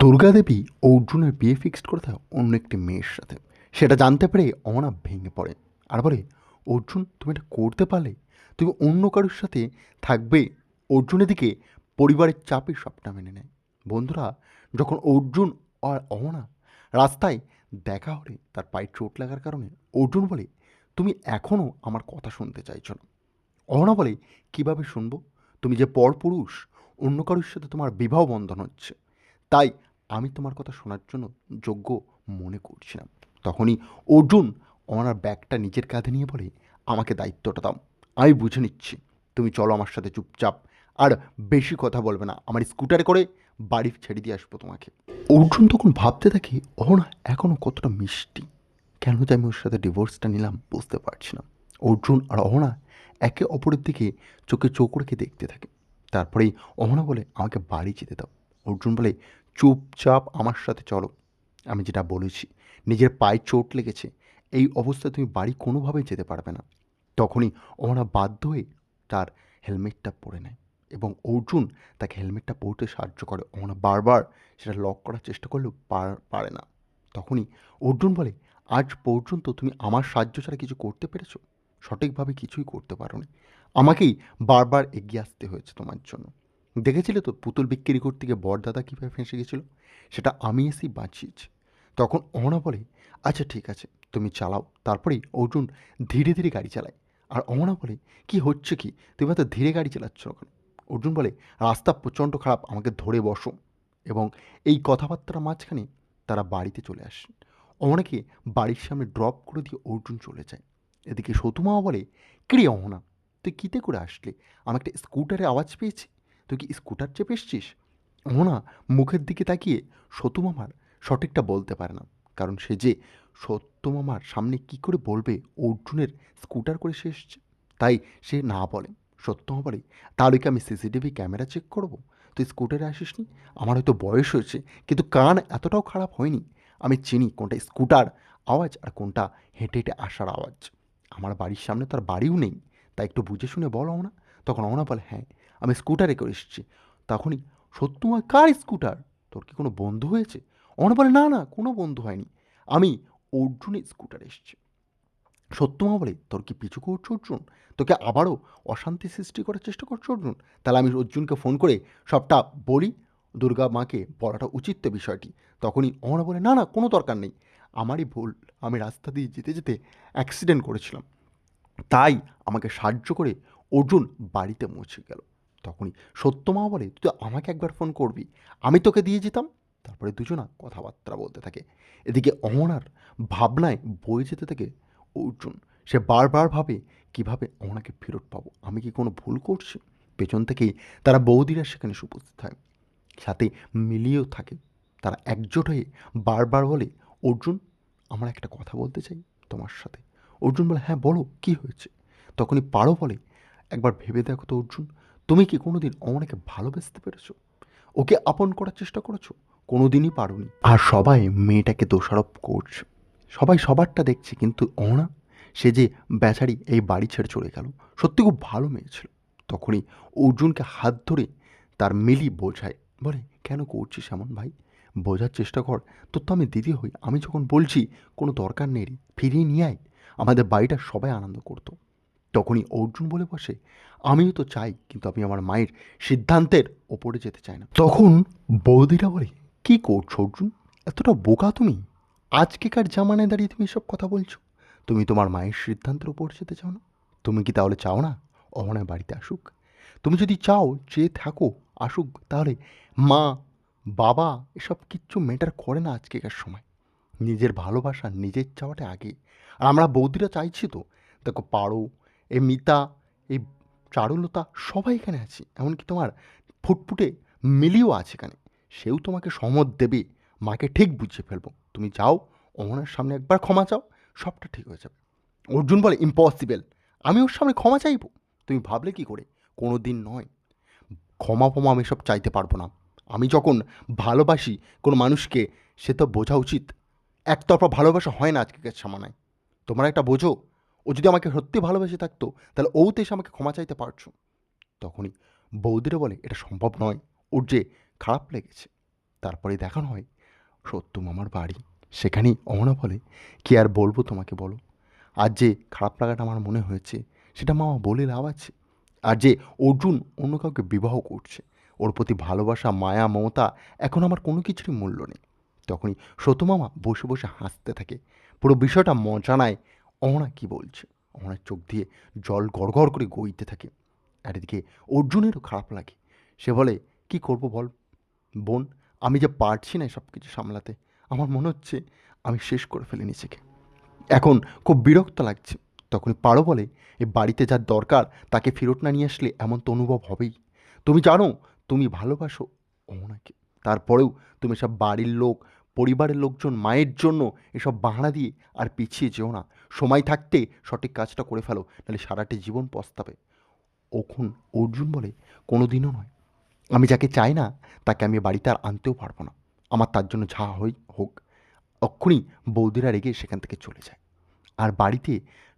দুর্গাদেবী অর্জুনের বিয়ে ফিক্সড করে দেয় অন্য একটি মেয়ের সাথে। সেটা জানতে পেরে অহনা ভেঙে পড়ে আর বলে, অর্জুন তুমি এটা করতে পারলে? তুমি অন্য কারোর সাথে থাকবে? অর্জুনের দিকে পরিবারের চাপে সবটা মেনে নেয়। বন্ধুরা, যখন অর্জুন আর অহনা রাস্তায় দেখা হলে তার পায়ে চোট লাগার কারণে অর্জুন বলে, তুমি এখনও আমার কথা শুনতে চাইছো না। অহনা বলে, কিভাবে শুনবো? তুমি যে পরপুরুষ, অন্য কারোর সাথে তোমার বিবাহ বন্ধন হচ্ছে, তাই আমি তোমার কথা শোনার জন্য যোগ্য মনে করছি না। তখনই অর্জুন অহনার ব্যাগটা নিজের কাঁধে নিয়ে বলে, আমাকে দায়িত্বটা দাও, আমি বুঝে নিচ্ছি। তুমি চলো আমার সাথে চুপচাপ, আর বেশি কথা বলবে না। আমার স্কুটারে করে বাড়ি ছেড়ে দিয়ে আসবো তোমাকে। অর্জুন তখন ভাবতে থাকে, অহনা এখনও কতটা মিষ্টি, কেন যে আমি ওর সাথে ডিভোর্সটা নিলাম বুঝতে পারছি না। অর্জুন আর অহনা একে অপরের দিকে চোখে চোখ রেখে দেখতে থাকে। তারপরেই অহনা বলে, আমাকে বাড়ি যেতে দাও। অর্জুন বলে, চুপচাপ আমার সাথে চলো, আমি যেটা বলেছি। নিজের পায়ে চোট লেগেছে, এই অবস্থায় তুমি বাড়ি কোনোভাবেই যেতে পারবে না। তখনই অহনা বাধ্য হয়ে তার হেলমেটটা পরে নেয় এবং অর্জুন তাকে হেলমেটটা পরতে সাহায্য করে। অহনা বারবার সেটা লক করার চেষ্টা করলেও পারে না। তখনই অর্জুন বলে, আজ পর্যন্ত তুমি আমার সাহায্য ছাড়া কিছু করতে পেরেছো? সঠিকভাবে কিছুই করতে পারোনি। আমাকেই বারবার এগিয়ে আসতে হয়েছে তোমার জন্য। দেখেছিলে তো পুতুল বিক্রি করতে গিয়ে বরদাদা কীভাবে ফেঁসে গেছিলো? সেটা আমি এসেই বাঁচিয়েছি। তখন অহনা বলে, আচ্ছা ঠিক আছে, তুমি চালাও। তারপরেই অর্জুন ধীরে ধীরে গাড়ি চালায়। আর অহনা বলে, কি হচ্ছে কি, তুমি এত ধীরে গাড়ি চালাচ্ছ কেন? অর্জুন বলে, রাস্তা প্রচণ্ড খারাপ, আমাকে ধরে বসো। এবং এই কথাবার্তার মাঝখানে তারা বাড়িতে চলে আসে। অহনাকে বাড়ির সামনে ড্রপ করে দিয়ে অর্জুন চলে যায়। এদিকে সতুমাও বলে, কিরে অহনা, তুই কীতে করে আসলি? আমি একটা স্কুটারে আওয়াজ পেয়েছি, তুই কি স্কুটার চেপে এসছিস? অহনা মুখের দিকে তাকিয়ে সতুমামার সঠিকটা বলতে পারে না, কারণ সে যে সত্যমামার সামনে কি করে বলবে অর্জুনের স্কুটার করে সে এসছে। তাই সে না বলে। সত্যমা বলে, তাহলে কি আমি সিসিটিভি ক্যামেরা চেক করব? তুই স্কুটারে আসিসনি, আমার হয়তো বয়স হয়েছে, কিন্তু কান এতটাও খারাপ হয়নি। আমি চিনি কোনটা স্কুটার আওয়াজ আর কোনটা হেঁটে হেঁটে আসার আওয়াজ। আমার বাড়ির সামনে তার বাড়িও নেই, তাই একটু বুঝে শুনে বল অহনা। তখন অহনা বলে, হ্যাঁ আমি স্কুটারে করে এসেছি। তখনই সত্যমা, কার স্কুটার? তোর কি কোনো বন্ধু হয়েছে? অহনা বলে, না না, কোনো বন্ধু হয়নি, আমি অর্জুনের স্কুটারে এসেছি। সত্যমা বলে, তোর কি পিছু করছো অর্জুন? তোকে আবারও অশান্তি সৃষ্টি করার চেষ্টা করছো অর্জুন? তাহলে আমি অর্জুনকে ফোন করে সবটা বলি, দুর্গা মাকে বলাটা উচিত তো বিষয়টি। তখনই অহনা বলে, না না, কোনো দরকার নেই, আমারই ভুল, আমি রাস্তা দিয়ে যেতে যেতে অ্যাক্সিডেন্ট করেছিলাম, তাই আমাকে সাহায্য করে অর্জুন বাড়িতে পৌঁছে গেল। তখনই সত্যমা বলে, তুই তো আমাকে একবার ফোন করবি, আমি তোকে দিয়ে যেতাম। তারপরে দুজনা কথাবার্তা বলতে থাকে। এদিকে অহনার ভাবনায় বয়ে যেতে থাকে অর্জুন। সে বারবার ভাবে, কিভাবে অহনাকে ফেরত পাবো, আমি কি কোনো ভুল করছি? পেছন থেকেই তারা বৌদিরা সেখানে উপস্থিত হয়, সাথে মিলিয়েও থাকে। তারা একজোট হয়ে বারবার বলে, অর্জুন, আমরা একটা কথা বলতে চাই তোমার সাথে। অর্জুন বলে, হ্যাঁ বলো, কি হয়েছে? তখনই পারো বলে, একবার ভেবে দেখো তো অর্জুন, তুমি কি কোনোদিন অমনাকে ভালোবাসতে পেরেছো? ওকে আপন করার চেষ্টা করেছো? কোনোদিনই পারোনি। আর সবাই মেয়েটাকে দোষারোপ করছে, সবাই সবারটা দেখছে, কিন্তু অহনা, সে যে বেচারি এই বাড়ি ছেড়ে চলে গেল, সত্যি খুব ভালো মেয়ে ছিল। তখনই অর্জুনকে হাত ধরে তার মিলি বোঝায়, বলে, কেন করছিস এমন ভাই? বোঝার চেষ্টা কর, তোর তো আমি দিদি হই, আমি যখন বলছি কোনো দরকার নেই রে, ফিরিয়ে নিয়ে আয়, আমাদের বাড়িটা সবাই আনন্দ করতো। তখনই অর্জুন বলে বসে, আমিও তো চাই, কিন্তু আমি আমার মায়ের সিদ্ধান্তের ওপরে যেতে চাই না। তখন বৌদিরা বলে, কি করছো অর্জুন, এতটা বোকা তুমি? আজকেকার জামানায় দাঁড়িয়ে তুমি এসব কথা বলছো? তুমি তোমার মায়ের সিদ্ধান্তের ওপর যেতে চাও না? তুমি কি তাহলে চাও না অহনায় বাড়িতে আসুক? তুমি যদি চাও যে থাকো, আসুক, তাহলে মা, বাবা এসব কিচ্ছু ম্যাটার করে না আজকেকার সময়। নিজের ভালোবাসা, নিজের চাওয়াটা আগে। আর আমরা বৌদিরা চাইছি তো। দেখো পারো, এই মিতা, এই চারুলতা, সবাই এখানে আছি, এমনকি তোমার ফুটফুটে মিলিও আছে এখানে, সেও তোমাকে সমত দেবে। মাকে ঠিক বুঝিয়ে ফেলবো, তুমি যাও, অমনের সামনে একবার ক্ষমা চাও, সবটা ঠিক হয়ে যাবে। অর্জুন বলে, ইম্পসিবল, আমি ওর সামনে ক্ষমা চাইবো? তুমি ভাবলে কি করে? কোনো দিন নয়, ক্ষমা ফমা আমি সব চাইতে পারবো না। আমি যখন ভালোবাসি কোনো মানুষকে, সে তো বোঝা উচিত একতরফা ভালোবাসা হয় না আজকের জামানায়। তোমরা একটা বোঝো, ও যদি আমাকে সত্যি ভালোবেসে থাকতো, তাহলে ও তো এসে আমাকে ক্ষমা চাইতে পারছো। তখনই বৌদিরা বলে, এটা সম্ভব নয়, ওর যে খারাপ লেগেছে, তারপরে দেখানো হয় সত্যু মামার বাড়ি। সেখানেই অহনা বলে, কি আর বলবো তোমাকে বলো, আর যে খারাপ লাগাটা আমার মনে হয়েছে সেটা মামা বলে লাভ আছে? আর যে অর্জুন অন্য কাউকে বিবাহ করছে, ওর প্রতি ভালোবাসা মায়া মমতা এখন আমার কোনো কিছুরই মূল্য নেই। তখনই সত্য মামা বসে বসে হাসতে থাকে। পুরো বিষয়টা মজা নেয় অহনা কী বলছে। অহনার চোখ দিয়ে জল গড়গড় করে গইতে থাকে। আর এদিকে অর্জুনেরও খারাপ লাগে। সে বলে, কি করব বল বোন, আমি যে পারছি না সব কিছু সামলাতে। আমার মনে হচ্ছে আমি শেষ করে ফেলি নিজেকে, এখন খুব বিরক্ত লাগছে। তখনই পারো বলে, এই বাড়িতে যার দরকার তাকে ফেরত না নিয়ে আসলে এমন তো অনুভব হবেই। তুমি জানো তুমি ভালোবাসো ওনাকে, তারপরেও তুমি সব বাড়ির লোক, পরিবারের লোকজন, মায়ের জন্য এসব বাহানা দিয়ে আর পিছিয়ে যেও না। সময় থাকতে সঠিক কাজটা করে ফেলো, নাহলে সারাটা জীবন পস্তাবে। ওখন অর্জুন বলে, কোনো দিনও নয়। আমি যাকে চাই না তাকে আমি বাড়িতে আর আনতেও পারবো না। আমার তার জন্য যা হই হোক। অক্ষুনি বৌদিরা রেগে সেখান থেকে চলে যায়। আর বাড়িতে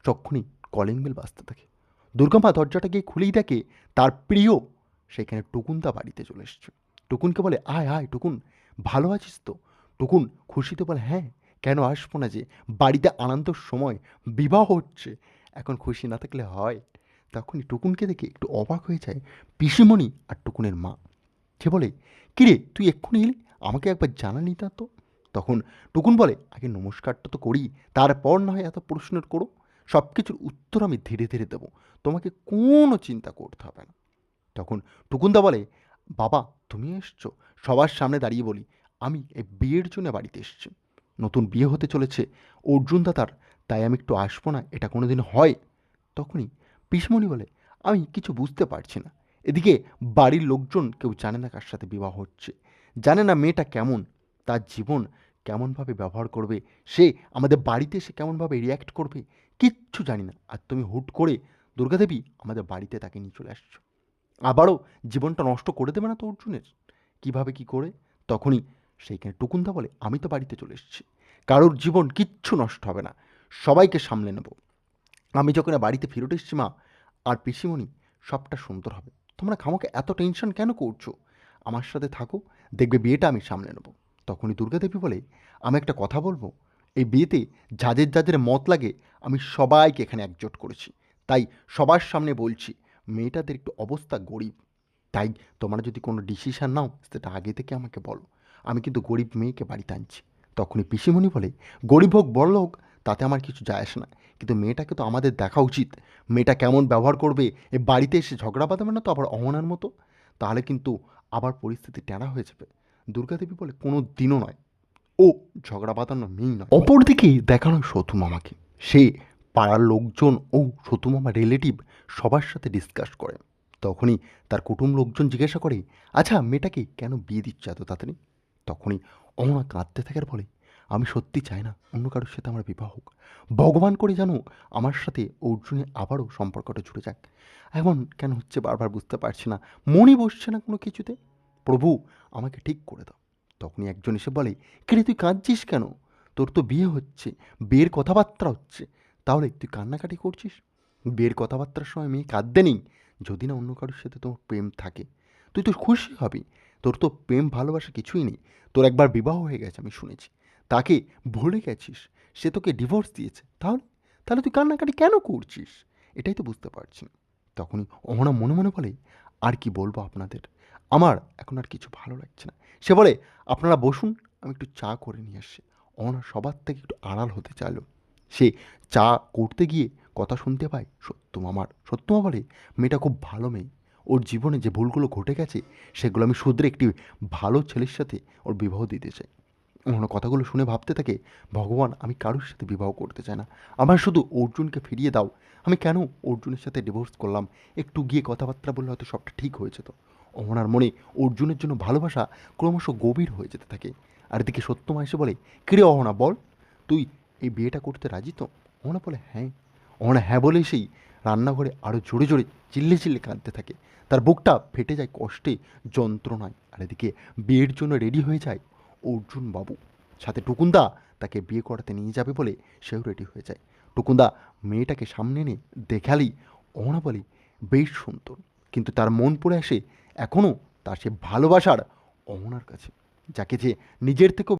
তক্ষুনি কলিং বেল বাজতে থাকে। দুর্গামা দরজাটা গিয়ে খুলেই দেখে তার প্রিয় সেখানে টুকুনদা বাড়িতে চলে এসছে। টুকুনকে বলে, আয় আয় টুকুন, ভালো আছিস তো? টুকুন খুশিতে বলে, হ্যাঁ, কেন আসবো না, যে বাড়িতে আনন্দের সময়, বিবাহ হচ্ছে, এখন খুশি না থাকলে হয়? তখনই টুকুনকে দেখে একটু অবাক হয়ে যায় পিসিমণি আর টুকুনের মা। সে বলে, কিরে তুই এক্ষুনি এলি, আমাকে একবার জানালি তা তো? তখন টুকুন বলে, আগে নমস্কারটা তো করি, তারপর না হয় এত প্রশ্নের করো। সব কিছুর উত্তর আমি ধীরে ধীরে দেবো, তোমাকে কোনো চিন্তা করতে হবে না। তখন টুকুনদা বলে, বাবা তুমি এসছো? সবার সামনে দাঁড়িয়ে বলি, আমি এই বিয়ের জন্য বাড়িতে এসেছি। নতুন বিয়ে হতে চলেছে অর্জুন দাদার, তাই আমি একটু আসবো না এটা কোনো দিন হয়? তখনই পিসমণি বলে, আমি কিছু বুঝতে পারছি না। এদিকে বাড়ির লোকজন কেউ জানে না কার সাথে বিবাহ হচ্ছে, জানে না মেয়েটা কেমন, তার জীবন কেমনভাবে ব্যবহার করবে, সে আমাদের বাড়িতে এসে কেমনভাবে রিয়্যাক্ট করবে, কিচ্ছু জানি না। আর তুমি হুট করে দুর্গাদেবী আমাদের বাড়িতে তাকে নিয়ে চলে আসছো, আবারও জীবনটা নষ্ট করে দেবে না তো অর্জুনের? কিভাবে কি করে? তখনই সেইখানে টুকুনদা বলে, আমি তো বাড়িতে চলে এসেছি, কারোর জীবন কিচ্ছু নষ্ট হবে না, সবাইকে সামলে নেব। আমি যখন বাড়িতে ফেরত এসেছি মা আর পিসিমণি, সবটা সুন্দর হবে। তোমরা খামোকে এত টেনশন কেন করছো? আমার সাথে থাকো, দেখবে বিয়েটা আমি সামলে নেব। তখনই দুর্গাদেবী বলে, আমি একটা কথা বলবো, এই বিয়েতে যাদের যাদের মত লাগে আমি সবাইকে এখানে একজোট করেছি। তাই সবার সামনে বলছি, মেয়েটাদের একটু অবস্থা গরিব, তাই তোমরা যদি কোনো ডিসিশান নাও সেটা আগে থেকে আমাকে বলো। আমি কিন্তু গরিব মেয়েকে বাড়িতে আনছি। তখনই পিসিমণি বলে, গরিব হোক বড় হোক তাতে আমার কিছু যায় আসে না, কিন্তু মেয়েটাকে তো আমাদের দেখা উচিত। মেয়েটা কেমন ব্যবহার করবে, এ বাড়িতে এসে ঝগড়া বাঁধাবে না তো আবার অহনার মতো? তাহলে কিন্তু আবার পরিস্থিতি টেরা হয়ে যাবে। দুর্গাদেবী বলে, কোনো দিনও নয়, ও ঝগড়া বাঁধানোর মেয়েই নয়। অপরদিকে দেখানো সতু মামাকে, সে পাড়ার লোকজন ও সতু মামা রিলেটিভ সবার সাথে ডিসকাস করে। তখনই তার কুটুম লোকজন জিজ্ঞাসা করে, আচ্ছা মেয়েটাকে কেন বিয়ে দিচ্ছে এত তাড়াতাড়ি? তখনই অহনা কাঁদতে থাকে আর বলে, আমি সত্যি চাই না অন্য কারোর সাথে আমার বিবাহ হোক। ভগবান করে জানো আমার সাথে অর্জুনের আবারও সম্পর্কটা জুড়ে যাক। এমন কেন হচ্ছে বারবার বুঝতে পারছি না, মনই বসছে না কোনো কিছুতে। প্রভু আমাকে ঠিক করে দাও। তখনই একজন এসে বলে, কিরে তুই কাঁদছিস কেন? তোর তো বিয়ে হচ্ছে, বিয়ের কথাবার্তা হচ্ছে, তাহলে তুই কান্নাকাটি করছিস? বিয়ের কথাবার্তার সময় মেয়ে কাঁদতে নেই, যদি না অন্য কারোর সাথে তোর প্রেম থাকে। তুই তো খুশি হবি, তোর তো প্রেম ভালোবাসা কিছুই নেই। তোর একবার বিবাহ হয়ে গেছে আমি শুনেছি, তাকে ভুলে গেছিস, সে তোকে ডিভোর্স দিয়েছে, তাহলে তাহলে তুই কান্নাকাটি কেন করছিস? এটাই তো বুঝতে পারছি না। তখনই অহনা মনে মনে বলে, আর কি বলবো আপনাদের, আমার এখন আর কিছু ভালো লাগছে না। সে বলে, আপনারা বসুন, আমি একটু চা করে নিয়ে আসছি। অহনা সবার থেকে একটু আড়াল হতে চাইল। সে চা করতে গিয়ে কথা শুনতে পায় সত্যমামার। সত্যমা বলে, মেয়েটা খুব ভালো মেয়ে, ওর জীবনে যে ভুলগুলো ঘটে গেছে সেগুলো আমি শুধরে একটি ভালো ছেলের সাথে ওর বিবাহ দিতে চাই। অহনা কথাগুলো শুনে ভাবতে থাকে, ভগবান আমি কারোর সাথে বিবাহ করতে চাই না, আমার শুধু অর্জুনকে ফিরিয়ে দাও। আমি কেন অর্জুনের সাথে ডিভোর্স করলাম? একটু গিয়ে কথাবার্তা বললে হয়তো সবটা ঠিক হয়ে যেত। অহনার মনে অর্জুনের জন্য ভালোবাসা ক্রমশ গভীর হয়ে যেতে থাকে। আর এদিকে সত্যমা এসে বলে, কিরে অহনা বল, তুই এই বিয়েটা করতে রাজি তো? অহনা বলে, হ্যাঁ। অহনা হ্যাঁ বলে সেই রান্নাঘরে আরও জোরে জোরে চিল্লে চিল্লে কাঁদতে থাকে। তার বুকটা ফেটে যায় কষ্টে, যন্ত্রণায়। আর এদিকে বিয়ের জন্য রেডি হয়ে যায় অর্জুন বাবু, সাথে টুকুনদা তাকে বিয়ে করাতে নিয়ে যাবে বলে সেও রেডি হয়ে যায়। টুকুনদা মেয়েটাকে সামনে এনে দেখালি অহনা বলে, বেশ সুন্দর, কিন্তু তার মন পড়ে আসে এখনও তার সে ভালোবাসার অহনার কাছে। যাকে যে নিজের থেকেও